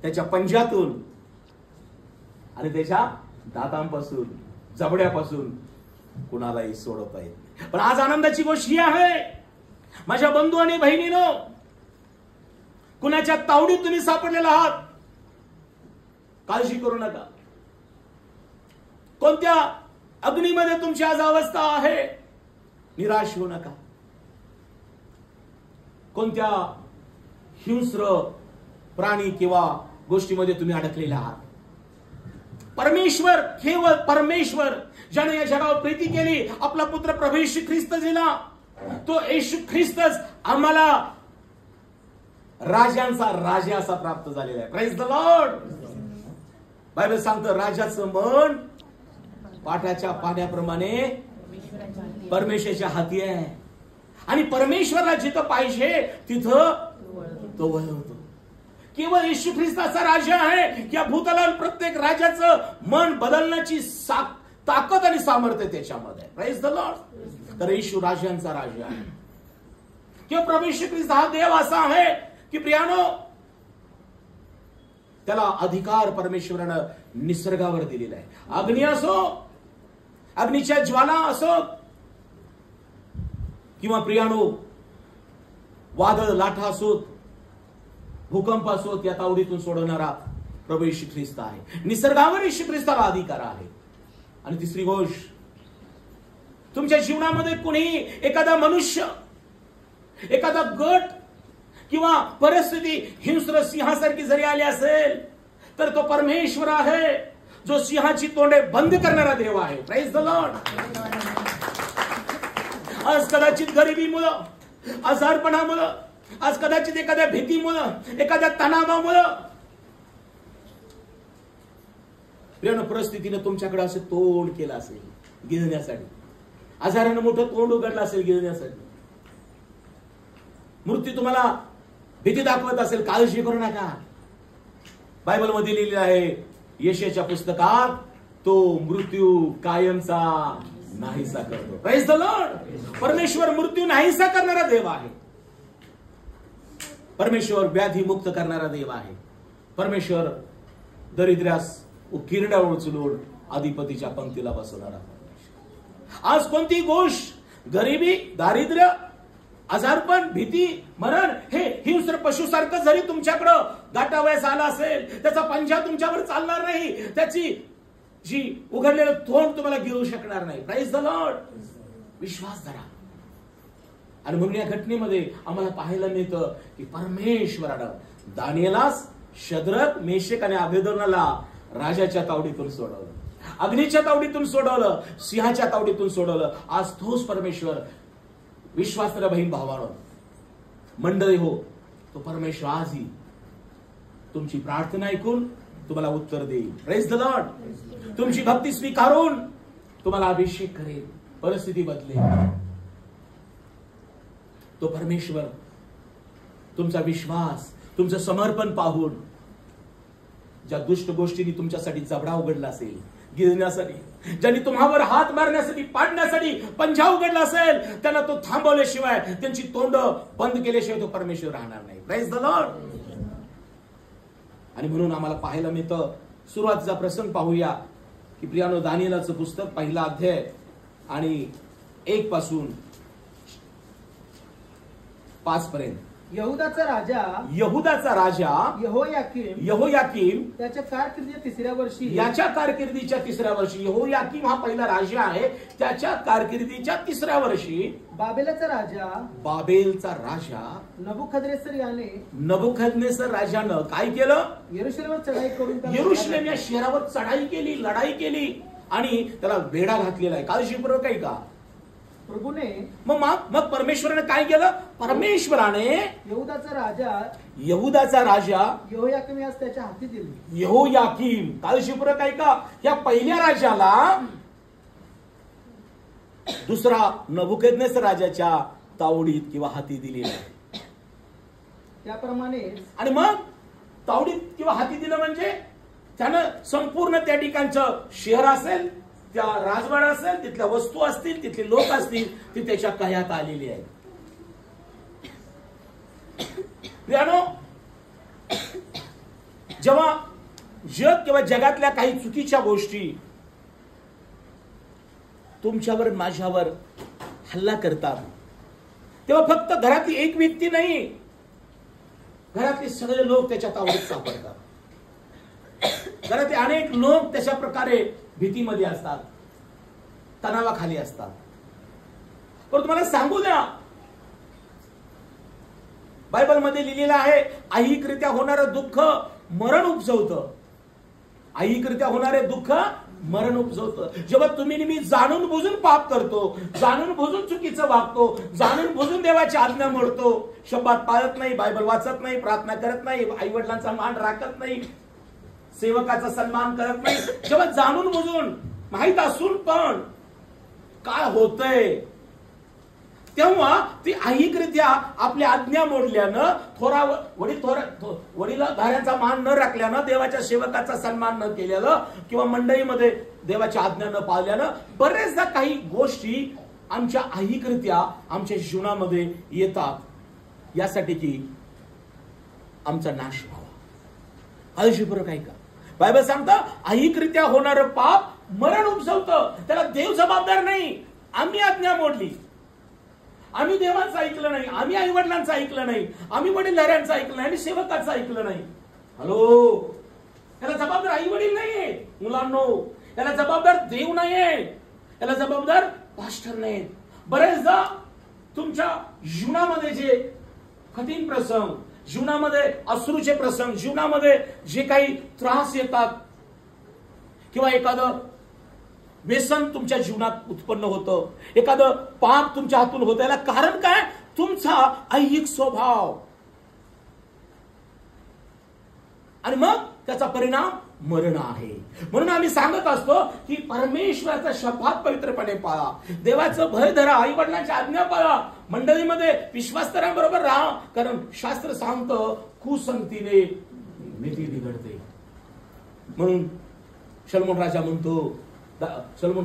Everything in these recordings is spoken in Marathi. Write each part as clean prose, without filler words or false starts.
त्याच्या पंजातून आणि त्याच्या दातांपासून, जबड्यापासून कुणालाही सोडवता येत. पण आज आनंदाची गोष्ट ही आहे माझ्या बंधू आणि बहिणीनो, कुणाच्या तावडीत तुम्ही सापडलेला आहात काळजी करू नका. कोणत्या अग्नीमध्ये तुमची आज अवस्था आहे निराश होऊ नका. कोणत्या हिंस्र प्राणी किंवा गोष्टीमध्ये तुम्ही अडकलेले आहात. परमेश्वर, केवळ परमेश्वर ज्याने या जगावर प्रीती केली, आपला पुत्र प्रभू येशू ख्रिस्त दिला, तो येशू ख्रिस्तच आम्हाला राजांचा राजा असा प्राप्त झालेला आहे. Praise the Lord. बायबल सांगतं राजाचं मन पाटाच्या पाण्याप्रमाणे परमेश्वराच्या हाती आहे आणि परमेश्वरला जिथं पाहिजे तिथं तो वळवतो. केवळ येशू ख्रिस्त असा राजा आहे की या भूतलावर प्रत्येक राजाचं मन बदलण्याची ताकद आणि सामर्थ्य त्याच्यामध्ये. Praise the Lord. तर येशू राजांचा राजा आहे किंवा प्रभू येशू ख्रिस्त हा देव असा आहे की प्रियानो, त्याला अधिकार परमेश्वरानं निसर्गावर दिलेला आहे. अग्नी असो, अग्नीच्या ज्वाला असो किंवा प्रियानो वादळ लाटा असोत, भूकंप असोत, या तावडीतून सोडवणारा प्रभू येशू ख्रिस्त आहे. निसर्गावर येशू ख्रिस्ताला अधिकार आहे. आणि तिसरी गोष्ट, तुमच्या जीवनामध्ये कुणीही एखादा मनुष्य, एखादा गट किंवा परिस्थिती हिंस्र सिंहासारखी जरी आली असेल तर तो परमेश्वर आहे जो सिंहाची तोंडे बंद करणारा देव आहे. Praise the Lord. आज कदाचित गरिबीमुळं, आजारपणामुळं, आज कदाचित एखाद्या भीतीमुळं, एखाद्या तणावामुळं परिस्थितीने तुमच्याकडे असं तोंड केलं असेल गिळण्यासाठी, आजारानं मोठं तोंड उघडलं असेल गिळण्यासाठी, मृत्यू तुम्हाला भीती दाखवत असेल, काळजी करू नका. बायबल मध्ये लिहिलेलं आहे यशाच्या पुस्तकात, तो मृत्यू कायमचा नाहीसा करतो. Praise the Lord. परमेश्वर मृत्यू नाहीसा करणारा देव आहे. परमेश्वर व्याधी मुक्त करणारा देव आहे. परमेश्वर दरिद्र्यास किरड्या उचलून अधिपतीच्या पंक्तीला बसवणारा. आज कोणती गोष्ट, गरिबी, दारिद्र्य, आजारपण, भीती, मरण हे हिंस्र पशुसारखं जरी तुमच्याकडं गाठावयास आला असेल, त्याचा पंजा तुमच्यावर चालणार नाही, त्याची जी उघडलेलं तोंड तुम्हाला गिळू शकणार नाही. Praise the Lord. विश्वास धरा. आणि म्हणून या घटनेमध्ये आम्हाला पाहायला मिळतं की परमेश्वरानं दानिएलास, शद्रक, मेशक आणि अबेदनोला राजाच्या तावडीतून सोडवलं, अग्नीच्या तावडीतून सोडवलं, सिंहाच्या तावडीतून सोडवलं. आज तोच परमेश्वर, विश्वासाला बहीण भावानं मंडळी हो, तो परमेश्वर आजही तुमची प्रार्थना ऐकून तुम्हाला उत्तर देईल. Praise the Lord. तुमची भक्ती स्वीकारून तुम्हाला अभिषेक करेल, परिस्थिती बदलेल. तो परमेश्वर तुमचा विश्वास, तुमचं समर्पण पाहून ज्या दुष्ट गोष्टींनी तुमच्यासाठी जबडा उघडला असेल गिळण्यासाठी, ज्यांनी तुम्हावर हात मारण्यासाठी, पाडण्यासाठी पंजा उघडला असेल, त्यांना तो थांबवल्याशिवाय, त्यांची तोंड बंद केल्याशिवाय तो परमेश्वर राहणार नाही. Praise the Lord. आणि म्हणून आम्हाला पाहायला मिळतं, सुरुवातीचा प्रसंग पाहूया की प्रियानो, दानिएलाचं पुस्तक 1 अध्याय आणि 1 पासून 5 पर्यंत. यहुदाचा राजा यहोयाकीम त्याच्या कारकिर्दीच्या 3ऱ्या वर्षी, याच्या कारकिर्दीच्या 3ऱ्या वर्षी, यहोयाकीम हा पहिला राजा आहे, त्याच्या कारकिर्दीच्या 3ऱ्या वर्षी बाबेलचा राजा नबुखदनेसर राजानं काय केलं? यरूशलेमवर चढाई करून यरूशलेम या शहरावर चढाई केली, लढाई केली आणि त्याला वेढा घातलेला आहे. काळजीपूर्वक आहे का प्रभूने? मग परमेश्वराने काय केलं? परमेश्वराने यहुदाचा राजा यहोयाकीम यास त्याच्या हाती दिले. यहोयाकीम, काळजीपूर्वक आहे का, या पहिल्या राजाला दुसरा नबुकदनेसर राजाच्या तावडीत किंवा हाती दिलेला आहे. त्याप्रमाणे आणि मग तावडीत किंवा हाती दिलं म्हणजे त्यानं संपूर्ण त्या ठिकाणचं शहर असेल, त्या राजवाड असेल, तिथल्या वस्तू असतील, तिथले लोक असतील, ती त्याच्या कह्यात आलेली आहे. जेव्हा जग किंवा जगातल्या काही चुकीच्या गोष्टी तुमच्यावर माझ्यावर हल्ला करतात, तेव्हा फक्त घरातली एक व्यक्ती नाही, घरातले सगळे लोक त्याच्यात आवडीत सापडतात. घरातले अनेक लोक तशा प्रकारे भीतीमध्ये असतात, तणावाखाली असतात. पण तुम्हाला सांगू द्या, बायबलमध्ये लिहिलेलं आहे, ऐहिकरित्या होणारं दुःख मरण उपजवतं. ऐहिकरित्या होणारे दुःख मरण उपजवतं. जेव्हा तुम्ही नेहमी जाणून बुजून पाप करतो, जाणून बुजून चुकीचं वागतो, जाणून बुजून देवाची आज्ञा मोडतो, शब्दात पाळत नाही, बायबल वाचत नाही, प्रार्थना करत नाही, आई वडिलांचा मान राखत नाही, सेवकाचा सन्मान करत नाही, जेव्हा जाणून बुजून माहित असून पण काय होतंय, तेव्हा ती ऐहिकरित्या आपल्या आज्ञा मोडल्यानं, वडीलधाऱ्यांचा मान न राखल्यानं, देवाच्या सेवकाचा सन्मान न केल्यानं किंवा मंडळीमध्ये देवाची आज्ञा न पाळल्यानं बरेचदा काही गोष्टी आमच्या ऐहिकरित्या आमच्या जीवनामध्ये येतात, यासाठी की आमचा नाश व्हावा. काळजीपूर्वक ऐका, बायबल सांगतं ऐहिकरित्या होणारं पाप मरण उपजवतं. त्याला देव जबाबदार नाही. आम्ही आज्ञा मोडली, आम्ही देवाचं ऐकलं नाही, आम्ही आई वडिलांचं ऐकलं नाही, आम्ही वडीलधाऱ्यांचं ऐकलं नाही आणि सेवकाचं ऐकलं नाही. हॅलो, याला जबाबदार आई वडील नाहीये मुलांनो, याला जबाबदार देव नाहीये, याला जबाबदार पास्टर नाहीत. बरेचदा तुमच्या जीवनामध्ये जे कठीण प्रसंग, जीवनामध्ये अश्रूचे प्रसंग, जीवनामध्ये जे काही त्रास येतात किंवा एखादं व्यसन तुमच्या जीवनात उत्पन्न होतं, एखादं पाप तुमच्या हातून होतं, याला कारण काय? तुमचा ऐहिक स्वभाव. आणि मग त्याचा परिणाम मरण आहे. म्हणून आम्ही सांगत असतो की परमेश्वराचा शपथ पवित्रपणे पाळा, देवाचं भय धरा, आई वडिलांची आज्ञा पाळा, मंडळीमध्ये विश्वासतरांबरोबर राहा, कारण शास्त्र सांगतं कुसंगतीने नीती बिघडते. म्हणून सलोमन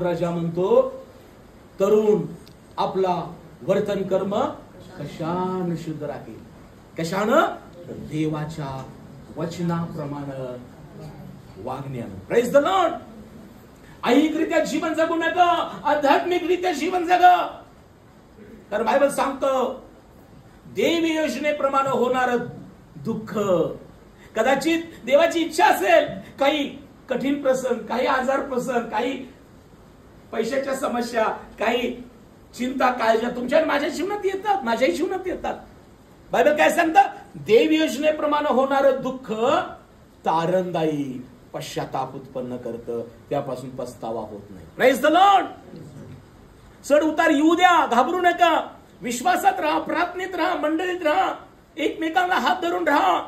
राजा म्हणतो तरुण आपला वर्तन कर्म कशानं शुद्ध राहील, कशानं? देवाच्या वचनाप्रमाणे वागण्यानं. Praise the Lord. ऐहिकरित्या जीवन जगू नका, आध्यात्मिकरित्या जीवन जगा. तर बायबल सांगतं देवी योजनेप्रमाणे होणार दुःख, कदाचित देवाची इच्छा असेल काही कठीण प्रसंग, काही आजार प्रसंग, काही पैशाच्या समस्या, काही चिंता काळज्या तुमच्या माझ्या जीवनात येतात, माझ्याही जीवनात येतात. बायबल काय सांगतं? देव योजनेप्रमाणे होणारं दुःख तारणदायी पश्चाताप उत्पन्न करतं, त्यापासून पस्तावा होत नाही. Praise the Lord. चढ उतार येऊ द्या, घाबरू नका, विश्वासात राहा, प्रार्थनेत राहा, मंडळीत राहा, एकमेकांना हात धरून राहा.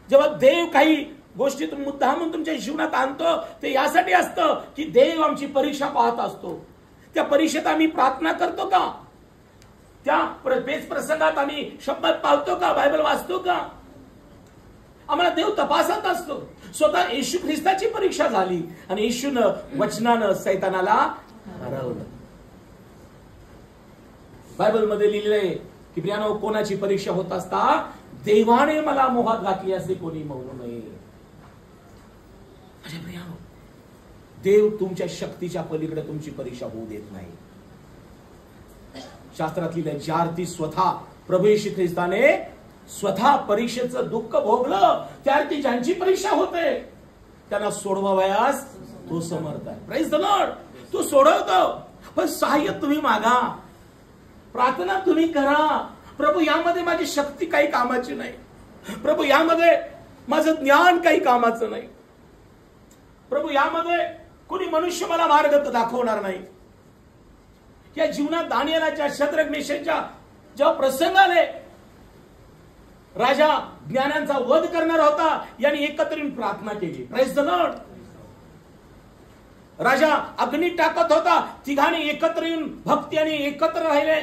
जेव्हा देव काही गोष्टी मुद्दा म्हणून तुमच्या जीवनात आणतो, ते यासाठी असतं की देव आमची परीक्षा पाहत असतो. त्या परीक्षेत आम्ही प्रार्थना करतो का? त्या बेच प्रसंगात आम्ही शब्दात पाळतो का? बायबल वाचतो का? आम्हाला देव तपासत असतो. स्वतः येशू ख्रिस्ताची परीक्षा झाली आणि येशूनं वचनानं सैतानाला हरवलं. बायबल मध्ये लिहिलेलं आहे की प्रियानो, कोणाची परीक्षा होत असता देवाने मला मोहात घातली असे कोणी म्हणू नये. माझ्या प्रियानो, देव तुमच्या शक्तीच्या पलीकडे तुमची परीक्षा होऊ देत नाही. शास्त्रात लिहिलंय, ज्या अर्थी स्वतः प्रभू येशू ख्रिस्ताने स्वतः परीक्षेचं दुःख भोगलं, त्या अर्थी ज्यांची परीक्षा होते त्यांना सोडवावयास तो समर्थ आहे. Praise the Lord. तो सोडवतो, पण सहाय्य तुम्ही मागा, प्रार्थना तुम्ही करा. प्रभू यामध्ये माझी शक्ती काही कामाची नाही, प्रभू यामध्ये माझं ज्ञान काही कामाचं नाही, प्रभू यामध्ये कोणी मनुष्य मला मार्ग दाखवणार नाही. या जीवनात दानिएलाच्या, शद्रक, मेशकच्या जेव्हा प्रसंग आले, राजा ज्ञानांचा वध करणार होता, यांनी एकत्र येऊन प्रार्थना केली. Praise the Lord. राजा अग्नी टाकत होता, तिघांनी एकत्र येऊन भक्ती आणि एकत्र राहिले,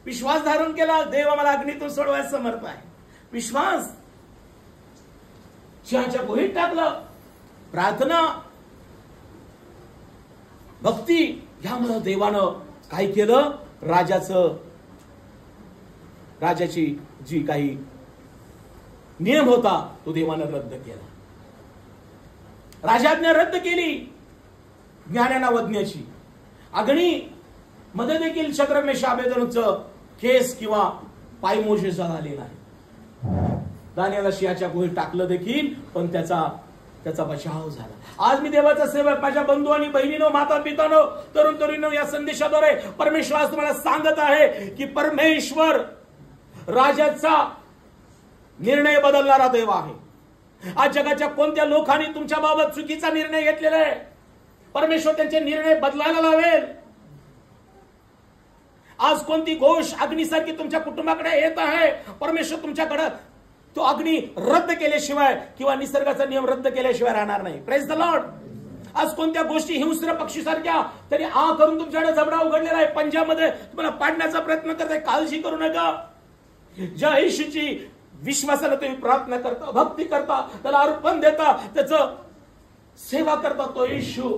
विश्वास धारण केला, देव आम्हाला अग्नीतून सोडवायला समर्थ आहे. विश्वास सिंहाच्या गुहेत टाकलं. प्रार्थना, भक्ती, ह्यामुळे देवानं काय केलं? राजाची जी काही नियम होता तो देवानं रद्द केला. राजाज्ञा रद्द केली ज्ञानाना वज्ञाची. अग्नी मध्ये देखील शद्रक मेशक अबेदनोचं केस किंवा पायमोजेचा झाले नाही. दानिएलला शियाच्या गुहेत टाकलं देखील पण त्याचा बचाव झाला. आज मी देवाचा सेवक, माझ्या बंधू आणि बहिणीनो, माता पितानो, तरुण तरुणीनो, या संदेशाद्वारे परमेश्वर आज तुम्हाला सांगत आहे की परमेश्वर राजाचा निर्णय बदलणारा देव आहे. आज जगाच्या कोणत्या लोकांनी तुमच्या बाबत चुकीचा निर्णय घेतलेला आहे, परमेश्वर त्यांचे निर्णय बदलायला लावेल. आज कोणती घोष अग्नीसारखी तुमच्या कुटुंबाकडे येत आहे, परमेश्वर तुमच्याकडे तो अग्नी रद्द केल्याशिवाय किंवा निसर्गाचा नियम रद्द केल्याशिवाय राहणार नाही. Praise the Lord. आज कोणत्या गोष्टी हिंस्र पक्षीसारख्या तरी करून तुमच्याकडे जबडा उघडलेला आहे, पंजामध्ये तुम्हाला पाडण्याचा प्रयत्न करताय, काळजी करू नका. ज्या येशूची विश्वासाने तुम्ही प्रार्थना करता, भक्ती करता, त्याला अर्पण देता, त्याचं सेवा करता, तो येशू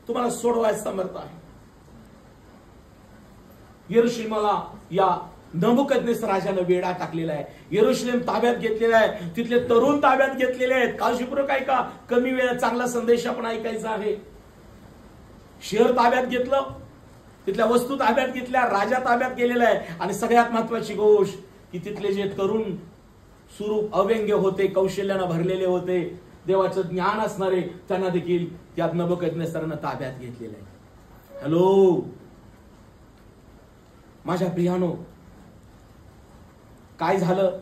तुम्हाला सोडवायला समर्थ आहे. यरूशलेमला या नबुकदनेस्सर राजाने वेढा टाकलेला आहे. यरूशलेम ताब्यात घेतलेला आहे, तिथले तरुण ताब्यात घेतलेले आहेत. काळजीपूर्वक ऐका, कमी वेळात चांगला संदेश आपण ऐकायचा आहे. शहर ताब्यात घेतलं, तिथल्या वस्तू ताब्यात घेतल्या, राजा ताब्यात गेलेला आहे. आणि सगळ्यात महत्वाची गोष्ट की तिथले जे तरुण सुरूप अव्यंग्य होते, कौशल्यानं भरलेले होते, देवाचं ज्ञान असणारे, त्यांना देखील त्यात नबुकदनेस्सरानं ताब्यात घेतलेलं आहे. हॅलो माझ्या प्रियानो, काय झालं?